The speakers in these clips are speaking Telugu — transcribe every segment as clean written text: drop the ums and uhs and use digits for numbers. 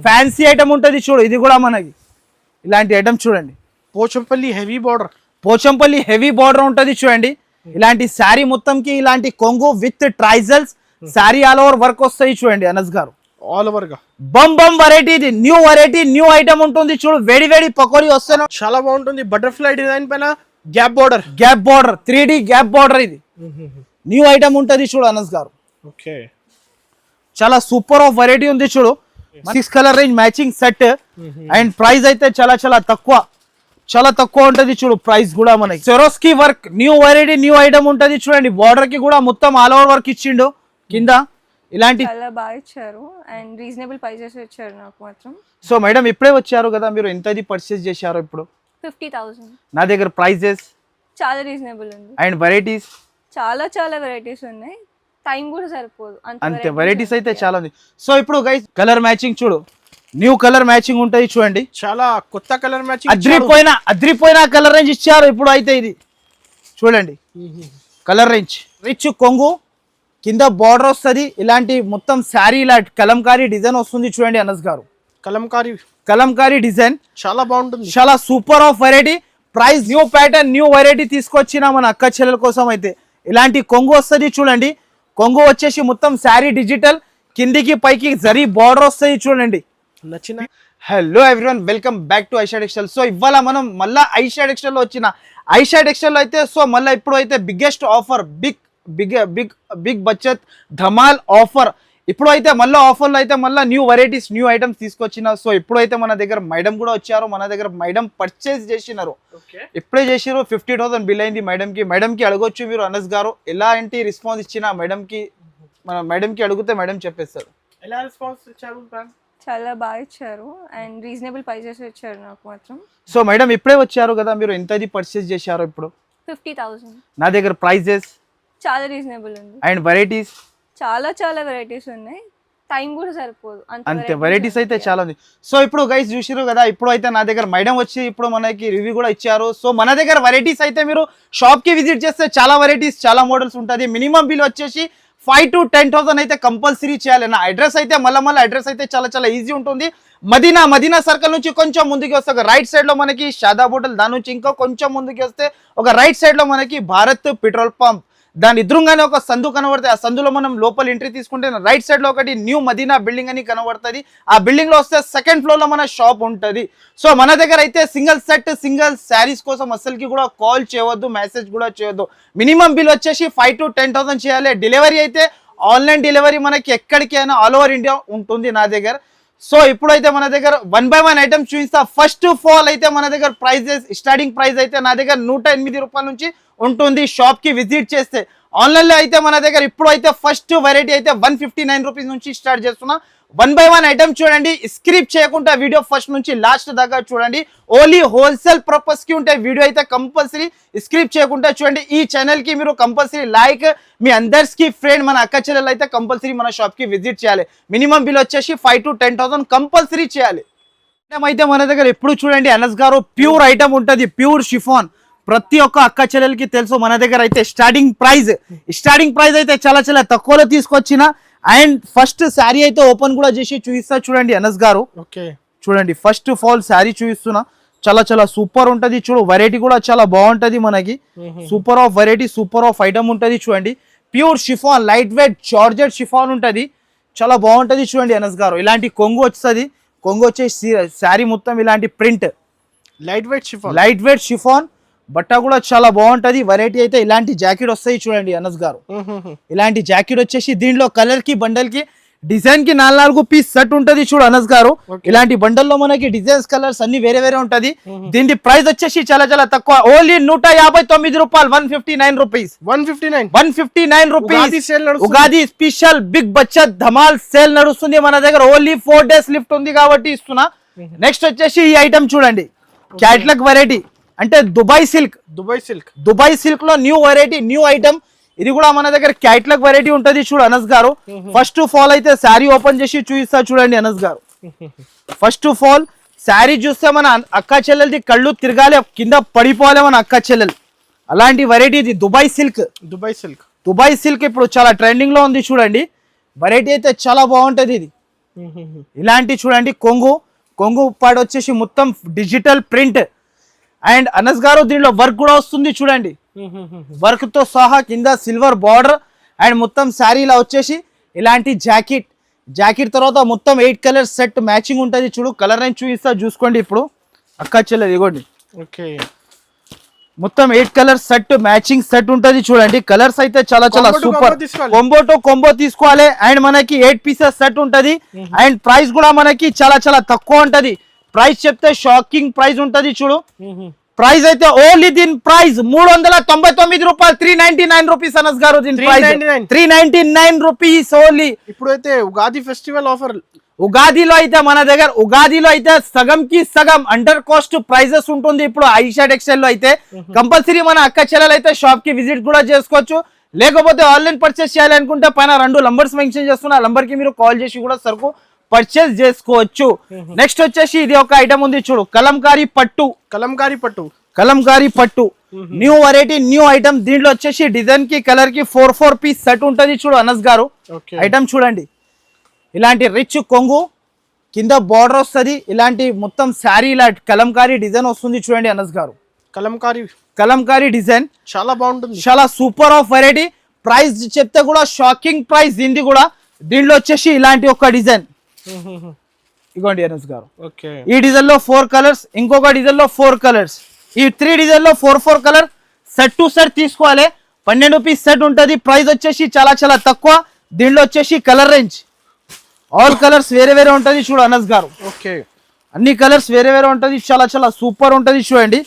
ఫ్యాన్సీ ఐటమ్ ఉంటది చూడు, ఇది కూడా మనకి ఇలాంటి ఐటమ్ చూడండి. Pochampally heavy border, Pochampally heavy border ఉంటది చూడండి. ఇలాంటి శారీ మొత్తంకి ఇలాంటి కొంగు విత్ ట్రైజల్స్ శారీ ఆల్ ఓవర్ వర్క్ వస్తాయి చూడండి అనస్ గారు. ఆల్ ఓవర్ గా బమ్ బమ్ వెరైటీ, ఇది న్యూ వెరైటీ, న్యూ ఐటమ్ ఉంటుంది చూడు. వేడి వేడి పకోడీ వస్తాను, చాలా బాగుంటుంది. బటర్ఫ్లై డిజైన్ పైన gap border, 3D gap border, ఇది న్యూ ఐటమ్ ఉంటది చూడు అనస్ గారు. ఓకే, చాలా సూపర్ ఆఫ్ వెరైటీ ఉంది చూడు. 6 colour range matching set and price అయితే చాలా తక్కువ ఉంటది చూడు. ప్రైస్ కూడా మనకి సెరోస్కి work, new variety, new item ఉంటది చూడండి. బార్డర్ కి కూడా మొత్తం ఆల్ ఓవర్ వర్క్ ఇచ్చిండు కింద. ఇలాంటి చాలా బాగా ఇచ్చారు అండ్ రీజనబుల్ ప్రైజెస్ ఇచ్చారు నాకు మాత్రం. సో మేడం ఇప్పుడే వచ్చారు కదా, మీరు ఎంతది పర్చేస్ చేశారు ఇప్పుడు? 50,000. నా దగ్గర ప్రైజెస్ చాలా రీజనబుల్ ఉంది అండ్ వెరైటీస్ చాలా వెరైటీస్ ఉన్నాయి. టైం కూడా సరిపోదు అంతే, వెరైటీస్ అయితే చాలా ఉంది. సో ఇప్పుడు గైస్ కలర్ మ్యాచింగ్ చూడు, న్యూ కలర్ మ్యాచింగ్ ఉంటుంది చూడండి. చాలా కొత్త కలర్ మ్యాచింగ్, అద్రిపోయిన కలర్ రేంజ్ ఇచ్చారు ఇప్పుడు అయితే. ఇది చూడండి కలర్ రేంజ్, రిచ్ కొంగు కింద బార్డర్ వస్తుంది. ఇలాంటి మొత్తం శారీ ఇలా కలంకారీ డిజైన్ వస్తుంది చూడండి అనస్ గారు. కలంకారీ డిజైన్ చాలా బాగుంటుంది, చాలా super of variety. Price new pattern, new variety తీసుకొచ్చిన మన అక్క చెల్లెల కోసం అయితే ఇలాంటి కొంగు వస్తుంది చూడండి. కొంగు వచ్చేసి మొత్తం శారీ డిజిటల్, కిందికి పైకి జరీ బార్డర్ వస్తుంది చూడండి. నచ్చిన hello everyone, welcome back to Aisha textile. So ఇవాళ మనం మళ్ళీ ఐషా టెక్స్టైల్ లో వచ్చిన ఐషా టెక్స్టైల్ అయితే సో మళ్ళీ ఇప్పుడు అయితే బిగ్గెస్ట్ ఆఫర్, బిగ్ బచత్ ధమాల్ ఆఫర్. ఇప్పుడు అయితే మళ్ళీ ఆఫర్లో అయితే మళ్ళీ న్యూ వెరైటీస్, న్యూ ఐటమ్స్ తీసుకొచ్చిన. సో ఇప్పుడైతే మన దగ్గర మేడం కూడా వచ్చారు, మన దగ్గర మేడం పర్చేస్ చేసినారు. ఇప్పుడే చేసినారు, 50,000 బిల్ అయింది మేడంకి అడగొచ్చు మీరు అనస్ గారు ఎలాంటి రెస్పాన్స్ ఇచ్చిన మేడంకి అడిగితే మేడం చెప్పేస్తారు. ఎలా రెస్పాన్స్ ఇచ్చారు? చాలా బాగా ఇచ్చారు అండ్ రీజనబుల్ ప్రైజెస్ ఇచ్చారు నాకు మాత్రం. సో మేడం ఇప్పుడే వచ్చారు కదా, మీరు ఎంతది పర్చేస్ చేశారు ఇప్పుడు? 50,000. నా దగ్గర ప్రైజెస్ చాలా రీజనబుల్ ఉంది అండ్ వెరైటీస్ చాలా వెరైటీస్ ఉన్నాయి. టైం కూడా సరిపోదు అంతే, వెరైటీస్ అయితే చాలా ఉంది. సో ఇప్పుడు గైస్ చూసిరు కదా, ఇప్పుడు అయితే నా దగ్గర మేడం వచ్చి ఇప్పుడు మనకి రివ్యూ కూడా ఇచ్చారు. సో మన దగ్గర వెరైటీస్ అయితే మీరు షాప్ కి విజిట్ చేస్తే చాలా వెరైటీస్, చాలా మోడల్స్ ఉంటుంది. మినిమం బిల్ వచ్చేసి 5 to 10,000 అయితే కంపల్సరీ చేయాలి. నా అడ్రస్ అయితే మళ్ళీ అడ్రస్ అయితే చాలా ఈజీ ఉంటుంది. మదీనా సర్కిల్ నుంచి కొంచెం ముందుకు వస్తే ఒక రైట్ సైడ్ లో మనకి షాదాబ్ హోటల్, దాని నుంచి ఇంకా కొంచెం ముందుకు వస్తే ఒక రైట్ సైడ్ లో మనకి భారత్ పెట్రోల్ పంప్, దాని ఎదురుగానే ఒక సందు కనబడుతుంది. ఆ సందులో మనం లోపల ఎంట్రీ తీసుకుంటే రైట్ సైడ్ లో ఒకటి న్యూ మదీనా బిల్డింగ్ అని కనబడుతుంది. ఆ బిల్డింగ్ లో వస్తే సెకండ్ ఫ్లోర్ లో మన షాప్ ఉంటుంది. సో మన దగ్గర అయితే సింగిల్ శారీస్ కోసం అసలుకి కూడా కాల్ చేయవద్దు, మెసేజ్ కూడా చేయొద్దు. మినిమం బిల్ వచ్చేసి 5 to 10,000 చేయాలి. డెలివరీ అయితే ఆన్లైన్ డెలివరీ మనకి ఎక్కడికైనా ఆల్ ఓవర్ ఇండియా ఉంటుంది నా దగ్గర. సో ఇప్పుడైతే మన దగ్గర 1 by 1 ఐటమ్ చూపిస్తా. ఫస్ట్ ఆఫ్ ఆల్ అయితే మన దగ్గర ప్రైజెస్, స్టార్టింగ్ ప్రైస్ అయితే నా దగ్గర 108 రూపాయల నుంచి ఉంటుంది షాప్ కి విజిట్ చేస్తే. ఆన్లైన్ లో అయితే మన దగ్గర ఇప్పుడు అయితే ఫస్ట్ వెరైటీ అయితే 159 రూపీస్ నుంచి స్టార్ట్ చేస్తున్నా. 1 by 1 ఐటమ్ చూడండి, స్క్రిప్ చేయకుండా వీడియో ఫస్ట్ నుంచి లాస్ట్ దాకా చూడండి. ఓన్లీ హోల్సేల్ పర్పస్ కి ఉంటే వీడియో అయితే కంపల్సరీ స్క్రిప్ చేయకుండా చూడండి. ఈ ఛానల్ కి మీరు కంపల్సరీ లైక్, మీ అందరికి ఫ్రెండ్ మన అక్క చెల్లెలు అయితే కంపల్సరీ మన షాప్ కి విజిట్ చేయాలి. మినిమం బిల్ వచ్చేసి 5 to 10,000 కంపల్సరీ చేయాలి. అయితే మన దగ్గర ఎప్పుడు చూడండి అనస్ గారు ప్యూర్ ఐటమ్ ఉంటుంది, ప్యూర్ షిఫాన్. ప్రతి ఒక్క అక్క చెల్లెలకి తెలుసు మన దగ్గర అయితే స్టార్టింగ్ ప్రైస్ అయితే చాలా తక్కువలో తీసుకొచ్చిన. అండ్ ఫస్ట్ శారీ అయితే ఓపెన్ కూడా చేసి చూపిస్తా చూడండి అనస్ గారు. చూడండి ఫస్ట్ ఆఫ్ ఆల్ శారీ చూపిస్తున్నా, చాలా సూపర్ ఉంటది చూడు. వెరైటీ కూడా చాలా బాగుంటది మనకి. Super of variety, super of item ఉంటది చూడండి. Pure chiffon, light weight georgette chiffon ఉంటది, చాలా బాగుంటది చూడండి అనస్ గారు. ఇలాంటి కొంగు వస్తుంది, కొంగు వచ్చేసి శారీ మొత్తం ఇలాంటి ప్రింట్, లైట్ వెయిట్ షిఫాన్. బట్ట కూడా చాలా బాగుంటది. వెరైటీ అయితే ఇలాంటి జాకెట్ వస్తాయి చూడండి అనస్ గారు. ఇలాంటి జాకెట్ వచ్చేసి దీంట్లో కలర్ కి, బండల్ కి, డిజైన్ కి 4 పీస్ సెట్ ఉంటది చూడు అనస్ గారు. ఇలాంటి బండల్లో మనకి డిజైన్స్, కలర్స్ అన్ని వేరే ఉంటది. దీని ప్రైస్ వచ్చేసి చాలా తక్కువ, ఓన్లీ 159 రూపాయలు, 159 rupees. 159 rupees. Ugadi special big బచత్ ధమాల్ సేల్ నడుస్తుంది మన దగ్గర. ఓన్లీ 4 days లిఫ్ట్ ఉంది కాబట్టి ఇస్తున్నా. నెక్స్ట్ వచ్చేసి ఈ ఐటమ్ చూడండి, క్యాట్లాగ్ వెరైటీ అంటే దుబాయ్ సిల్క్ లో న్యూ వెరైటీ, న్యూ ఐటమ్. ఇది కూడా మన దగ్గర క్యాట్లాగ్ వెరైటీ ఉంటది చూడు అనస్ గారు. ఫస్ట్ ఆఫ్ ఆల్ అయితే శారీ ఓపెన్ చేసి చూపిస్తా చూడండి అనస్ గారు. ఫస్ట్ ఆఫ్ ఆల్ శారీ చూస్తే మన అక్క చెల్లెలది కళ్ళు తిరగాలి, కింద పడిపోవాలి మన అక్క చెల్లెలు. అలాంటి వెరైటీ ఇది దుబాయ్ సిల్క్ ఇప్పుడు చాలా ట్రెండింగ్ లో ఉంది చూడండి. వెరైటీ అయితే చాలా బాగుంటది. ఇది ఇలాంటి చూడండి కొంగు ఉప్పాడు వచ్చేసి మొత్తం డిజిటల్ ప్రింట్. అండ్ అనస్ గారు దీనిలో వర్క్ కూడా వస్తుంది చూడండి, వర్క్ తో సహా కింద సిల్వర్ బార్డర్. అండ్ మొత్తం శారీలా వచ్చేసి ఇలాంటి జాకెట్ తర్వాత మొత్తం 8 కలర్ సెట్ మ్యాచింగ్ ఉంటుంది. చూడు కలర్ రేంజ్ చూసుకోండి. ఇప్పుడు అక్క చెల్లెలు ఇగోండి, ఓకే మొత్తం 8 కలర్ సెట్ మ్యాచింగ్ సెట్ ఉంటది చూడండి. కలర్స్ అయితే చాలా సూపర్. కొంబో తీసుకోవాలి. అండ్ మనకి 8 పీసెస్ సెట్ ఉంటది. అండ్ ప్రైస్ కూడా మనకి చాలా తక్కువ ఉంటది. ప్రైస్ చెప్తే షాకింగ్ ప్రైస్ ఉంటది చూడు. ప్రైస్ అయితే ఓన్లీ దీని ప్రైస్ 399 రూపాయలు, 399 రూపీస్ అనస్ గారు. దీని ప్రైస్ 399 రూపీస్ ఓన్లీ. ఇప్పుడైతే ఉగాది ఫెస్టివల్ ఆఫర్, ఉగాదిలో అయితే సగం కి సగం అండర్ కాస్ట్ ప్రైజెస్ ఉంటుంది. ఇప్పుడు ఐషా టెక్స్టైల్ లో అయితే కంపల్సరీ మన అక్క చెల్లెలు అయితే షాప్ కి విజిట్ కూడా చేసుకోవచ్చు. లేకపోతే ఆన్లైన్ పర్చేస్ చేయాలనుకుంటే పైన 2 నంబర్స్ మెన్షన్ చేస్తున్నా, నంబర్ కి మీరు కాల్ చేసి కూడా సరుకు పర్చేస్ చేసుకోవచ్చు. నెక్స్ట్ వచ్చేసి ఇది ఒక ఐటమ్ ఉంది చూడు, కలంకారీ పట్టు న్యూ వెరైటీ, న్యూ ఐటమ్. దీంట్లో వచ్చేసి డిజైన్ కి కలర్ కి 4 పీస్ సెట్ ఉంటది చూడు అనస్ గారు. ఐటమ్ చూడండి, ఇలాంటి రిచ్ కొంగు కింద బార్డర్ వస్తుంది. ఇలాంటి మొత్తం శారీ ఇలా కలంకారీ డిజైన్ వస్తుంది చూడండి అనస్ గారు. కలంకారీ డిజైన్ చాలా బాగుంటుంది, చాలా సూపర్ ఆఫ్ వెరైటీ. ప్రైస్ చెప్తే కూడా షాకింగ్ ప్రైస్ దీనికి కూడా. దీంట్లో వచ్చేసి ఇలాంటి ఒక డిజైన్ ఇగోండి అనస్ గారు. ఈ డిజైన్ లో 4 కలర్స్, ఇంకొక డిజైన్ లో 4 కలర్స్, ఈ 3 డిజైన్ లో 4 కలర్ సెట్ టు సెట్ తీసుకోవాలి. 12 పీస్ సెట్ ఉంటుంది. ప్రైస్ వచ్చేసి చాలా తక్కువ. దీంట్లో వచ్చేసి కలర్ రేంజ్ ఆల్ కలర్స్ వేరే ఉంటది చూడు అనస్ గారు. అన్ని కలర్స్ వేరే ఉంటది, చాలా సూపర్ ఉంటది చూడండి.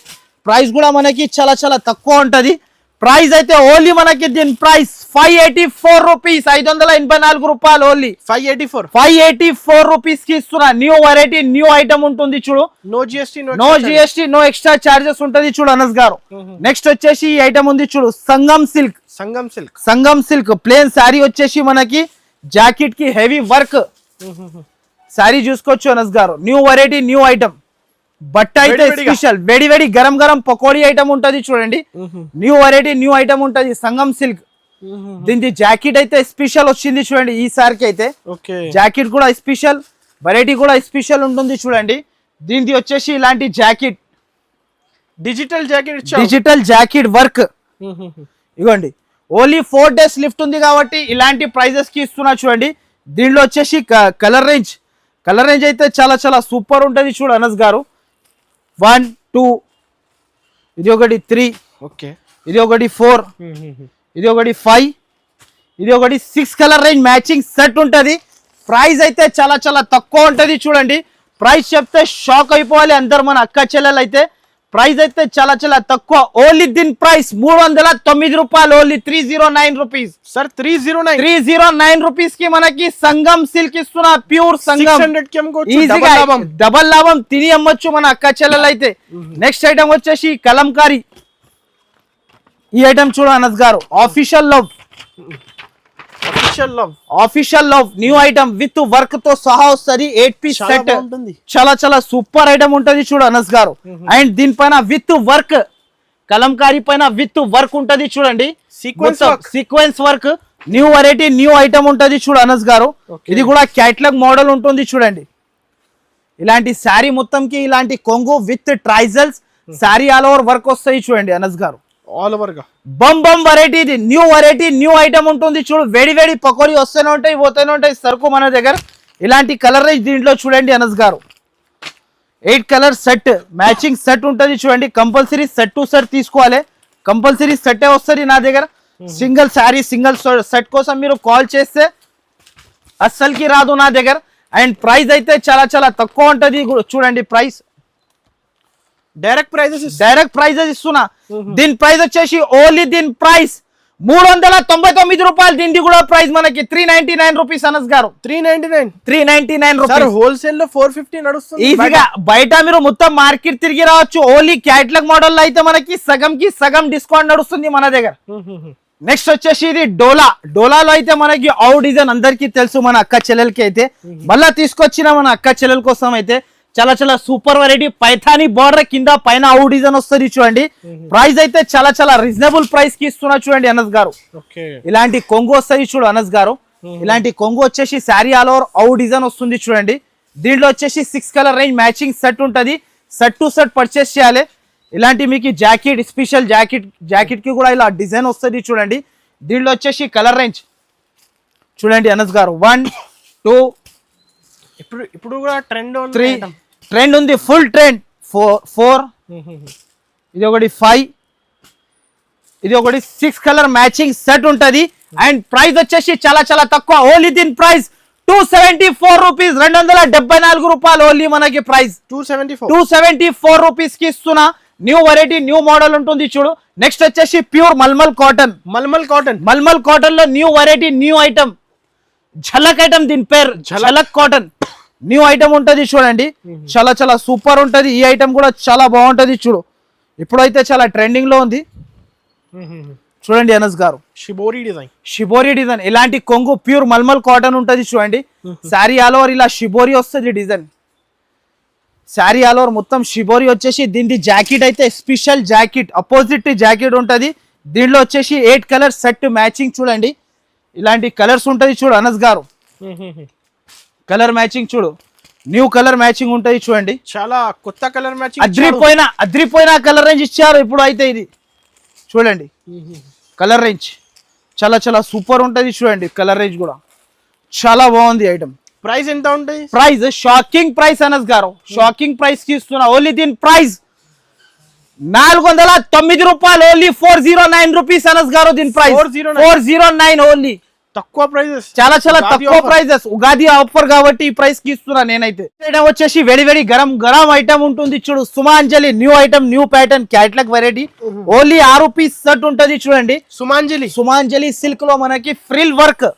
ప్రైస్ కూడా మనకి చాలా తక్కువ ఉంటది. ప్రైస్ అయితే ఓన్లీ మనకి దీని ప్రైస్ 584 రూపీస్, 584 రూపాయలు ఓన్లీ. 584 రూపీస్ కి ఇస్తున్నా. న్యూ వెరైటీ, న్యూ ఐటమ్ ఉంటుంది చూడు. No GST, no extra charges ఉంటది చూడు అనస్ గారు. నెక్స్ట్ వచ్చేసి ఈ ఐటమ్ ఉంది చూడు, సంగం సిల్క్ ప్లేన్ శారీ వచ్చేసి మనకి జాకెట్ కి హెవీ వర్క్ శారీ చూసుకోవచ్చు అనస్ గారు. New variety, new item. బట్ట అయితే స్పెషల్ వేడి గరం పకోడీ ఐటమ్ ఉంటది చూడండి. న్యూ వెరైటీ, న్యూ ఐటమ్ ఉంటది సంగం సిల్క్. దీని జాకెట్ అయితే స్పెషల్ వచ్చింది చూడండి. ఈ సారికి అయితే జాకెట్ కూడా స్పెషల్, వెరైటీ కూడా స్పెషల్ ఉంటుంది చూడండి. దీనికి వచ్చేసి ఇలాంటి జాకెట్, డిజిటల్ జాకెట్ వర్క్ ఇవ్వండి. ఓన్లీ 4 డేస్ లిఫ్ట్ ఉంది కాబట్టి ఇలాంటి ప్రైజెస్ కి ఇస్తున్నా చూడండి. దీనిలో వచ్చేసి కలర్ రేంజ్ అయితే చాలా సూపర్ ఉంటది చూడు అనస్ గారు. 1 2 ఇది ఒకటి 3, ఇది ఒకటి 4, ఇది ఒకటి 5, ఇది ఒకటి 6 కలర్ రేంజ్ మ్యాచింగ్ సెట్ ఉంటది. ప్రైస్ అయితే చాలా తక్కువ ఉంటది చూడండి. ప్రైస్ చెప్తే షాక్ అయిపోవాలి అందరు మన అక్క చెల్లెలు అయితే. ప్రైస్ అయితే చాలా తక్కువ. ఓన్లీ దీని ప్రైస్ 309 రూపాయలు ఓన్లీ. 309 rupees sir. 309 రూపీస్ కి మనకి సంగం సిల్క్ ఇస్తున్నా. ప్యూర్ సంగం, డబల్ లాభం తిని అమ్మొచ్చు మన అక్క చెల్లెలు అయితే. నెక్స్ట్ ఐటమ్ వచ్చేసి కలంకారీ. ఈ ఐటమ్ చూడ అనస్ గారు, official love new item with work తో సహా వస్తుంది. 8 పీస్ సెట్ చాలా సూపర్ ఐటమ్ ఉంటది చూడు అనస్ గారు. అండ్ దీనిపైన విత్ వర్క్, కలంకారీ పైన విత్ వర్క్ ఉంటది చూడండి. Sequence work, new variety, new item ఉంటది చూడు అనస్ గారు. ఇది కూడా క్యాటలాగ్ మోడల్ ఉంటుంది చూడండి. ఇలాంటి శారీ మొత్తం కి ఇలాంటి కొంగు విత్ ట్రైజల్స్ శారీ ఆల్ ఓవర్ వర్క్ వస్తాయి చూడండి అనస్ గారు. ఆల్ ఓవర్ గా బమ్ వెరైటీ, ఇది న్యూ వెరైటీ, న్యూ ఐటమ్ ఉంటుంది చూడు. వేడి పకోడీ వస్తూనే ఉంటాయి, పోతూనే ఉంటాయి సరుకు మన దగ్గర. ఇలాంటి కలర్ రేంజ్ దీంట్లో చూడండి అనస్ గారు. 8 కలర్ సెట్ మ్యాచింగ్ సెట్ ఉంటుంది చూడండి. కంపల్సరీ సెట్ టు సెట్ తీసుకోవాలి. కంపల్సరీ సెట్టే వస్తుంది నా దగ్గర. సింగిల్ శారీ, సింగిల్ సెట్ కోసం మీరు కాల్ చేస్తే అస్సలకి రాదు నా దగ్గర. అండ్ ప్రైస్ అయితే చాలా తక్కువ ఉంటుంది చూడండి. ప్రైస్ డైరెక్ట్ ప్రైజెస్ ఇస్తున్నా. దీని ప్రైస్ వచ్చేసి ఓన్లీ దీని ప్రైస్ 399 రూపాయలు. దీనికి కూడా ప్రైస్ మనకి 399 రూపీస్ అనస్ గారు. 399 రూపాయలు. హోల్సేల్ లో 450 నడుస్తుంది ఈజీగా. బయట మీరు మొత్తం మార్కెట్ తిరిగి రావచ్చు. ఓన్లీ క్యాటలాగ్ మోడల్ అయితే మనకి సగం డిస్కౌంట్ నడుస్తుంది మన దగ్గర. నెక్స్ట్ వచ్చేసి ఇది డోలాలో అయితే మనకి అవుట్ డిజైన్ అందరికి తెలుసు మన అక్క చెల్లెలకి అయితే. మళ్ళా తీసుకొచ్చిన మన అక్క చెల్లెల కోసం అయితే చాలా సూపర్ వెరైటీ. పైథానీ బార్డర్ కింద పైన అవుట్ డిజైన్ వస్తుంది చూడండి. ప్రైస్ అయితే చాలా రీజనబుల్ ప్రైస్ కి ఇస్తున్నా చూడండి అనస్ గారు. ఇలాంటి కొంగు వస్తుంది చూడు అనస్ గారు. ఇలాంటి కొంగు వచ్చేసి శారీ ఆల్ ఓవర్ ఔ డిజైన్ వస్తుంది చూడండి. దీంట్లో వచ్చేసి 6 కలర్ రేంజ్ మ్యాచింగ్ సెట్ ఉంటుంది. సెట్ టు సెట్ పర్చేస్ చేయాలి. ఇలాంటి మీకు జాకెట్ స్పెషల్ జాకెట్ కి కూడా ఇలా డిజైన్ వస్తుంది చూడండి. దీంట్లో వచ్చేసి కలర్ రేంజ్ చూడండి అనస్ గారు 1 2 ఇప్పుడు కూడా ట్రెండ్ 3 ట్రెండ్ ఉంది, ఫుల్ ట్రెండ్ 4 ఇది ఒకటి 5 ఇది ఒకటి 6 కలర్ మ్యాచింగ్ సెట్ ఉంటది. అండ్ ప్రైస్ వచ్చేసి చాలా చాలా తక్కువ. ఓన్లీ దీని ప్రైస్ 274 రూపీస్, 274 రూపాయలు ఓన్లీ మనకి ప్రైస్. 274 రూపీస్ కి ఇస్తున్నా. న్యూ వెరైటీ న్యూ మోడల్ ఉంటుంది చూడు. నెక్స్ట్ వచ్చేసి ప్యూర్ మల్మల్ కాటన్ లో న్యూ వెరైటీ న్యూ ఐటమ్ ఝలక్ ఐటమ్, దీని పేరు ఝలక్ కాటన్. న్యూ ఐటమ్ ఉంటది చూడండి, చాలా చాలా సూపర్ ఉంటది. ఈ ఐటమ్ కూడా చాలా బాగుంటది చూడు. ఇప్పుడైతే చాలా ట్రెండింగ్ లో ఉంది చూడండి అనస్ గారు. షిబోరి డిజైన్ ఇలాంటి కొంగు ప్యూర్ మల్మల్ కాటన్ ఉంటది చూడండి. శారీ ఆల్ ఓవర్ ఇలా షిబోరి వస్తుంది డిజైన్. శారీ ఆల్ ఓవర్ మొత్తం షిబోరి వచ్చేసి దీని జాకెట్ అయితే స్పెషల్ జాకెట్, అపోజిట్ జాకెట్ ఉంటది. దీంట్లో వచ్చేసి 8 కలర్ సెట్ మ్యాచింగ్ చూడండి. ఇలాంటి కలర్స్ ఉంటది చూడు అనస్ గారు. కలర్ మ్యాచింగ్ చూడు, న్యూ కలర్ మ్యాచింగ్ ఉంటది చూడండి. చాలా కొత్త కలర్ మ్యాచింగ్, అద్రిపోయిన కలర్ రేంజ్ ఇచ్చారు ఇప్పుడు అయితే. ఇది చూడండి కలర్ రేంజ్ చాలా చాలా సూపర్ ఉంటది చూడండి. కలర్ రేంజ్ కూడా చాలా బాగుంది ఐటమ్. ప్రైస్ ఎంత ఉంటుంది? ప్రైస్ షాకింగ్ ప్రైస్ అనస్ గారు, షాకింగ్ ప్రైస్ కి ఇస్తున్నా. ఓన్లీ దీని ప్రైస్ 409 రూపాయలు, ఓన్లీ 409 రూపీస్ అనస్ గారు. దీని ప్రైస్ 409 ఓన్లీ. తక్కువ ప్రైజెస్, చాలా చాలా తక్కువ ప్రైజెస్. ఉగాది ఆఫర్ కాబట్టి ఈ ప్రైస్ కి ఇస్తున్నా నేనైతే. ఐటమ్ వచ్చేసి వేడి గరం ఐటమ్ ఉంటుంది చూడు. Sumanjali new item, new pattern catalogue variety. Only 6 piece set ఉంటది చూడండి. సుమాంజలి సిల్క్ లో మనకి ఫ్రిల్ వర్క్.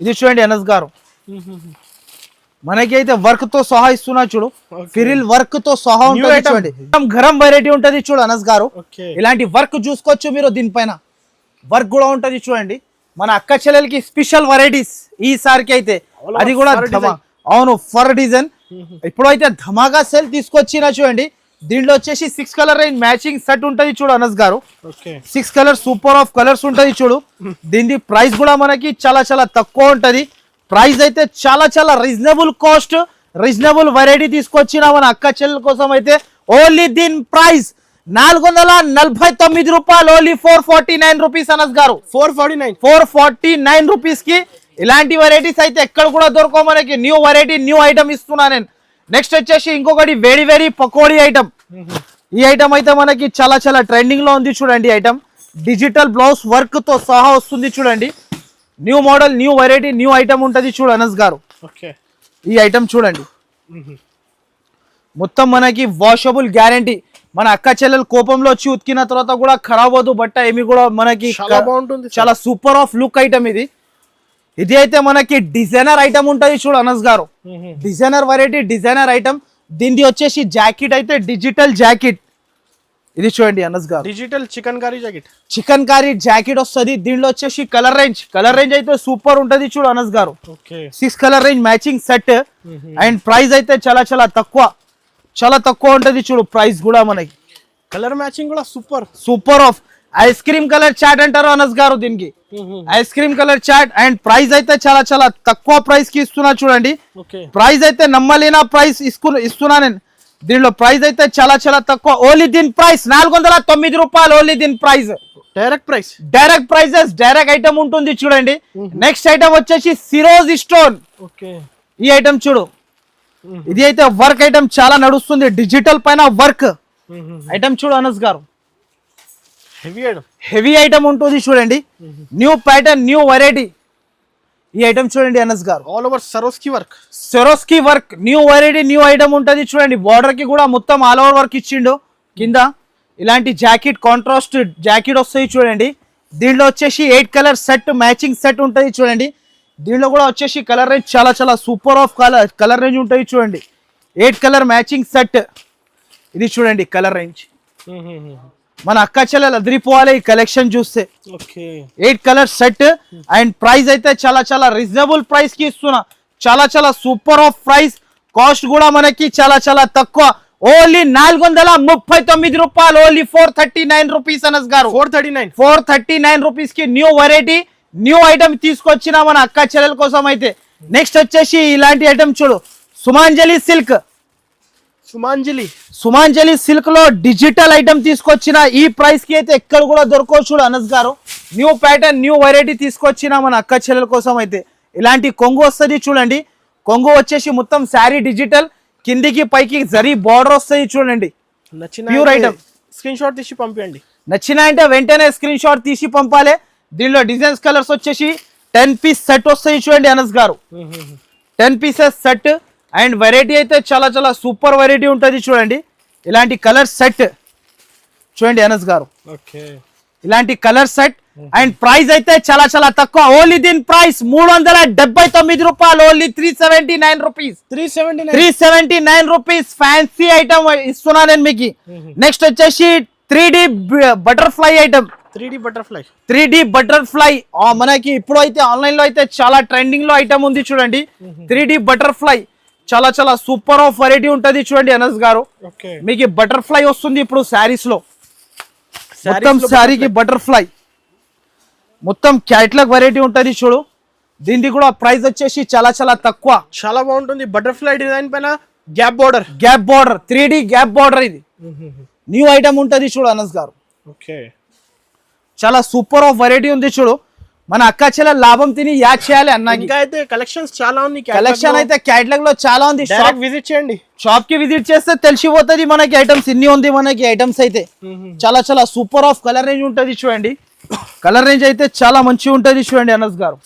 ఇది చూడండి అనస్ గారు, మనకి అయితే వర్క్ తో సహా ఇస్తున్నా చూడు. ఫ్రిల్ వర్క్ తో సహా ఉంటుంది చూడండి. గరం వెరైటీ ఉంటది చూడు అనస్ గారు. ఇలాంటి వర్క్ చూసుకోవచ్చు మీరు. దీనిపైన వర్క్ కూడా ఉంటది చూడండి. మన అక్క చెల్లెలకి స్పెషల్ వెరైటీస్ ఈసారికి అయితే, అది కూడా అవును ఫర్ డిజైన్. ఇప్పుడైతే ధమాగా సెల్ తీసుకొచ్చినా చూడండి. దీంట్లో వచ్చేసి 6 కలర్ రేంజ్ మ్యాచింగ్ సెట్ ఉంటది చూడు అనస్ గారు. 6 కలర్ సూపర్ ఆఫ్ కలర్స్ ఉంటది చూడు. దీని ప్రైస్ కూడా మనకి చాలా చాలా తక్కువ ఉంటది. ప్రైస్ అయితే చాలా చాలా రీజనబుల్ కాస్ట్, రీజనబుల్ వెరైటీ తీసుకొచ్చిన మన అక్క చెల్లెల కోసం అయితే. ఓన్లీ దీని ప్రైస్ 449 రూపాయలు, ఓన్లీ 449 రూపీస్ అనస్ గారు. 449 రూపీస్ కి ఇలాంటి వెరైటీస్ అయితే ఎక్కడ కూడా దొరకవు మనకి. న్యూ వెరైటీ న్యూ ఐటమ్ ఇస్తున్నా నేను. నెక్స్ట్ వచ్చేసి ఇంకొకటి వేడి పకోడీ ఐటమ్. ఈ ఐటమ్ అయితే మనకి చాలా చాలా ట్రెండింగ్ లో ఉంది చూడండి. ఐటమ్ డిజిటల్ బ్లౌజ్ వర్క్ తో సహా వస్తుంది చూడండి. New model new variety new item ఉంటది చూడు అనస్ గారు. ఈ ఐటమ్ చూడండి, మొత్తం మనకి వాషబుల్ గ్యారంటీ. మన అక్క చెల్లెలు కోపంలో వచ్చి ఉతికిన తర్వాత కూడా ఖరాబ్ అవదు బట్ట ఏమి కూడా మనకి. చాలా సూపర్ ఆఫ్ లుక్ ఐటమ్ ఇది. ఇది అయితే మనకి డిజైనర్ ఐటమ్ ఉంటది చూడు అనస్ గారు. Designer variety designer item. దీనిది వచ్చేసి జాకెట్ అయితే డిజిటల్ జాకెట్. ఇది చూడండి అనస్ గారు, డిజిటల్ చికెన్ కారీ జాకెట్ వస్తుంది. దీంట్లో వచ్చేసి కలర్ రేంజ్ అయితే సూపర్ ఉంటది చూడు అనస్ గారు. 6 colour range matching set. And price అయితే చాలా చాలా తక్కువ ఉంటది చూడు. ప్రైస్ కూడా మనకి కలర్ మ్యాచింగ్ కూడా super of. Ice cream colour chart అంటారు అనస్ గారు దీనికి. Ice cream colour chart. And price అయితే చాలా చాలా తక్కువ ప్రైస్ కి ఇస్తున్నా చూడండి. ప్రైస్ అయితే నమ్మలేనా ప్రైస్ ఇస్తున్నా నేను. దీనిలో ప్రైస్ అయితే చాలా చాలా తక్కువ. ఓన్లీ దీని ప్రైస్ 409 రూపాయలు, ఓన్లీ దీని price. Direct prices, direct item ఉంటుంది చూడండి. నెక్స్ట్ ఐటమ్ వచ్చేసి సిరోజ్ స్టోన్. ఈ ఐటమ్ చూడు, ఇది అయితే వర్క్ ఐటమ్ చాలా నడుస్తుంది. డిజిటల్ పైన వర్క్ ఐటమ్ చూడు అనస్ గారు. హెవీ ఐటమ్ ఉంటుంది చూడండి. New pattern new variety. ఈ ఐటమ్ చూడండి అనస్ గారు, all over సరోస్కి work new variety new item ఉంటది చూడండి. బార్డర్ కి కూడా మొత్తం ఆల్ ఓవర్ వర్క్ ఇచ్చిండు. కింద ఇలాంటి జాకెట్ కాంట్రాస్ట్ జాకెట్ వస్తాయి చూడండి. దీంట్లో వచ్చేసి 8 కలర్ సెట్ మ్యాచింగ్ సెట్ ఉంటది చూడండి. దీంట్లో కూడా వచ్చేసి కలర్ రేంజ్ చాలా చాలా సూపర్ ఆఫ్ కలర్ రేంజ్ ఉంటుంది చూడండి. 8 కలర్ మ్యాచింగ్ సెట్. ఇది చూడండి కలర్ రేంజ్. మన అక్క చెల్లెలు అదిరిపోవాలి ఈ కలెక్షన్ చూస్తే. 8 కలర్ సెట్. అండ్ ప్రైస్ అయితే చాలా చాలా రీజనబుల్ ప్రైస్ కి ఇస్తున్నా. చాలా చాలా సూపర్ ఆఫ్ ప్రైస్. కాస్ట్ కూడా మనకి చాలా చాలా తక్కువ. ఓన్లీ 439 రూపాయలు, ఓన్లీ 439 రూపీస్ అనస్ గారు. 439 రూపీస్ కి న్యూ వెరైటీ న్యూ ఐటమ్ తీసుకొచ్చిన మన అక్క చెల్లెల కోసం అయితే. నెక్స్ట్ వచ్చేసి ఇలాంటి ఐటమ్ చూడు, సుమాంజలి సిల్క్. సుమాంజలి సిల్క్ లో డిజిటల్ ఐటమ్ తీసుకొచ్చిన ఈ ప్రైస్ కి అయితే ఎక్కడ కూడా దొరకవు చూడు అనస్ గారు. న్యూ ప్యాటర్న్ న్యూ వెరైటీ తీసుకొచ్చిన మన అక్క చెల్లెల కోసం అయితే. ఇలాంటి కొంగు వస్తుంది చూడండి, కొంగు వచ్చేసి మొత్తం శారీ డిజిటల్, కిందికి పైకి జరీ బార్డర్ వస్తుంది చూడండి. Pure item. స్క్రీన్ షాట్ తీసి పంపించండి. నచ్చిన అంటే వెంటనే స్క్రీన్ షాట్ తీసి పంపాలి. దీనిలో డిజైన్స్ కలర్స్ వచ్చేసి 10 పీస్ సెట్ వస్తాయి చూడండి అనస్ గారు. 10 పీసెస్ సెట్ అండ్ వెరైటీ అయితే చాలా చాలా సూపర్ వెరైటీ ఉంటుంది చూడండి. ఇలాంటి కలర్ సెట్ చూడండి అనస్ గారు. ఇలాంటి కలర్ సెట్ అండ్ ప్రైస్ అయితే చాలా చాలా తక్కువ. ఓన్లీ దీని ప్రైస్ 379 రూపాయలు. Only 379 rupees. 379 rupees fancy item ఇస్తున్నా నేను మీకు. నెక్స్ట్ వచ్చేసి 3D butterfly item. 3D butterfly మనకి ఇప్పుడు అయితే ఆన్లైన్ లో అయితే చాలా ట్రెండింగ్ లో ఐటమ్ ఉంది చూడండి. 3D బటర్ఫ్లై చాలా చాలా సూపర్ ఆఫ్ వెరైటీ ఉంటది చూడండి అనస్ గారు. మీకు బటర్ఫ్లై వస్తుంది ఇప్పుడు శారీస్ లో. మొత్తం శారీకి బటర్ఫ్లై, మొత్తం క్యాట్లాగ్ వెరైటీ ఉంటది చూడు. దీనికి కూడా ప్రైస్ వచ్చేసి చాలా చాలా తక్కువ. చాలా బాగుంటుంది. బటర్ఫ్లై డిజైన్ పైన gap border 3D gap border. ఇది న్యూ ఐటమ్ ఉంటది చూడు అనస్ గారు. చాలా సూపర్ ఆఫ్ వెరైటీ ఉంది చూడు. మన అక్క చెల్లె లాభం తిని యాడ్ చేయాలి అన్నాకి. ఇంకా అయితే కలెక్షన్స్ చాలా ఉంది. కలెక్షన్ అయితే క్యాటలాగ్ లో చాలా ఉంది. షాప్ విజిట్ చేయండి. షాప్ కి విజిట్ చేస్తే తెలిసిపోతుంది మనకి ఐటమ్స్ ఇన్ని ఉంది. మనకి ఐటమ్స్ అయితే చాలా చాలా సూపర్ ఆఫ్ కలర్ రేంజ్ ఉంటది చూడండి. కలర్ రేంజ్ అయితే చాలా మంచిగా ఉంటది చూడండి అనస్ గారు.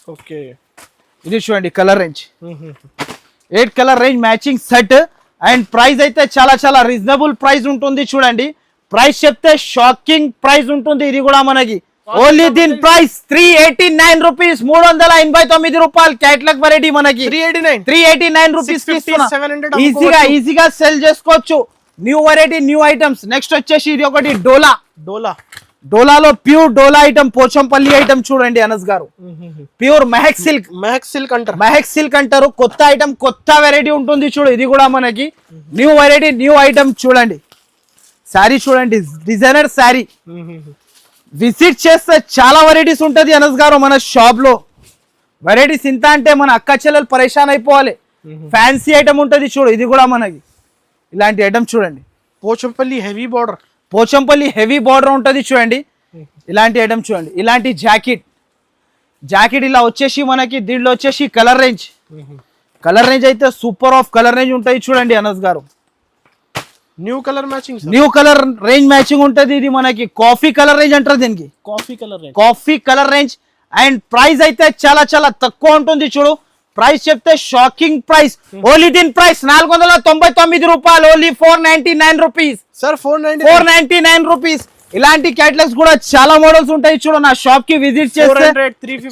ఇది చూడండి colour range, 8 colour range matching set and price అయితే చాలా చాలా రీజనబుల్ ప్రైస్ ఉంటుంది చూడండి. ప్రైస్ చెప్తే షాకింగ్ ప్రైస్ ఉంటుంది. ఇది కూడా మనకి ఓన్లీ దీని ప్రైస్ 389 రూపీస్. 389 రూపాయలు. క్యాటలాగ్ వెరైటీ మనకి 389 రూపీస్ ఈజీగా సెల్ చేసుకోవచ్చు. New variety new items. Next వచ్చేసి ఇది ఒకటి డోలాలో ప్యూర్ డోలా ఐటమ్, పోచంపల్లి ఐటమ్ చూడండి అనస్ గారు. ప్యూర్ మెహక్ సిల్క్ అంటారు. కొత్త ఐటమ్, కొత్త వెరైటీ ఉంటుంది చూడు. ఇది కూడా మనకి న్యూ వెరైటీ న్యూ ఐటమ్ చూడండి. శారీ చూడండి, డిజైనర్ శారీ. విజిట్ చేస్తే చాలా వెరైటీస్ ఉంటది అనస్ గారు మన షాప్ లో. వెరైటీస్ ఇంత అంటే మన అక్క చెల్లెలు పరేషాన్ అయిపోవాలి. ఫ్యాన్సీ ఐటమ్ ఉంటది చూడు. ఇది కూడా మనకి ఇలాంటి ఐటమ్ చూడండి. పోచంపల్లి హెవీ బార్డర్ ఉంటది చూడండి. ఇలాంటి ఐటమ్ చూడండి. ఇలాంటి జాకెట్ ఇలా వచ్చేసి మనకి దీంట్లో వచ్చేసి కలర్ రేంజ్ అయితే సూపర్ ఆఫ్ కలర్ రేంజ్ ఉంటాయి చూడండి అనస్ గారు. న్యూ కలర్ రేంజ్ మ్యాచింగ్ ఉంటది. ఇది మనకి కాఫీ కలర్ రేంజ్ అంటారు దీనికి. Coffee colour range and price అయితే చాలా చాలా తక్కువ ఉంటుంది చూడు. ప్రైస్ చెప్తే షాకింగ్ ప్రైస్. ఓన్లీ దీని ప్రైస్ 499 రూపాయలు. Only 499 rupees. 499 రూపీస్. ఇలాంటి క్యాటలాగ్స్ కూడా చాలా మోడల్స్ ఉంటాయి చూడు. నా షాప్ కి విజిట్ చేస్తే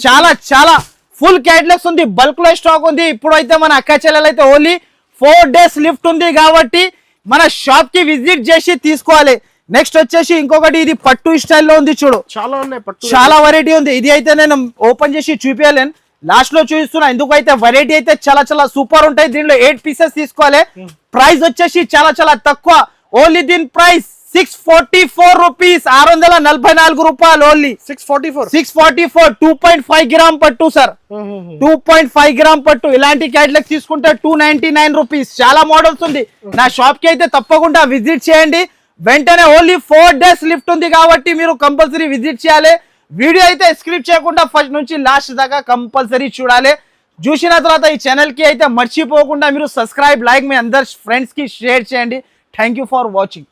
చాలా చాలా ఫుల్ క్యాటలాగ్స్ ఉంది. బల్క్ లో స్టాక్ ఉంది. ఇప్పుడు అయితే మన అక్క చెల్లెలు అయితే ఓన్లీ 4 days లిఫ్ట్ ఉంది కాబట్టి మన షాప్ కి విజిట్ చేసి తీసుకోవాలి. నెక్స్ట్ వచ్చేసి ఇంకొకటి ఇది పట్టు స్టైల్లో ఉంది చూడు. చాలా వెరైటీ ఉంది. ఇది అయితే నేను ఓపెన్ చేసి చూపించలేను, లాస్ట్ లో చూపిస్తున్నా. ఎందుకైతే వెరైటీ అయితే చాలా చాలా సూపర్ ఉంటాయి. దీనిలో 8 పీసెస్ తీసుకోవాలి. ప్రైస్ వచ్చేసి చాలా చాలా తక్కువ. ఓన్లీ దీని ప్రైస్ 644 రూపీస్. 644 రూపాయలు. ఓన్లీ 644. 2.5 గ్రామ్ పట్టు సార్. 2.5 గ్రామ్ పట్టు. ఇలాంటి క్యాటలాగ్ తీసుకుంటే 299 రూపీస్. చాలా మోడల్స్ ఉంది. నా షాప్ కి అయితే తప్పకుండా విజిట్ చేయండి. వెంటనే ఓన్లీ 4 days లిఫ్ట్ ఉంది కాబట్టి మీరు కంపల్సరీ విజిట్ చేయాలి. వీడియో అయితే స్క్రిప్ట్ చేయకుండా ఫస్ట్ నుంచి లాస్ట్ దాకా కంపల్సరీ చూడాలి. చూసిన తర్వాత ఈ ఛానల్ కి అయితే మర్చిపోకుండా మీరు సబ్స్క్రైబ్, లైక్, మీ అందరు ఫ్రెండ్స్ కి షేర్ చేయండి. Thank you for watching.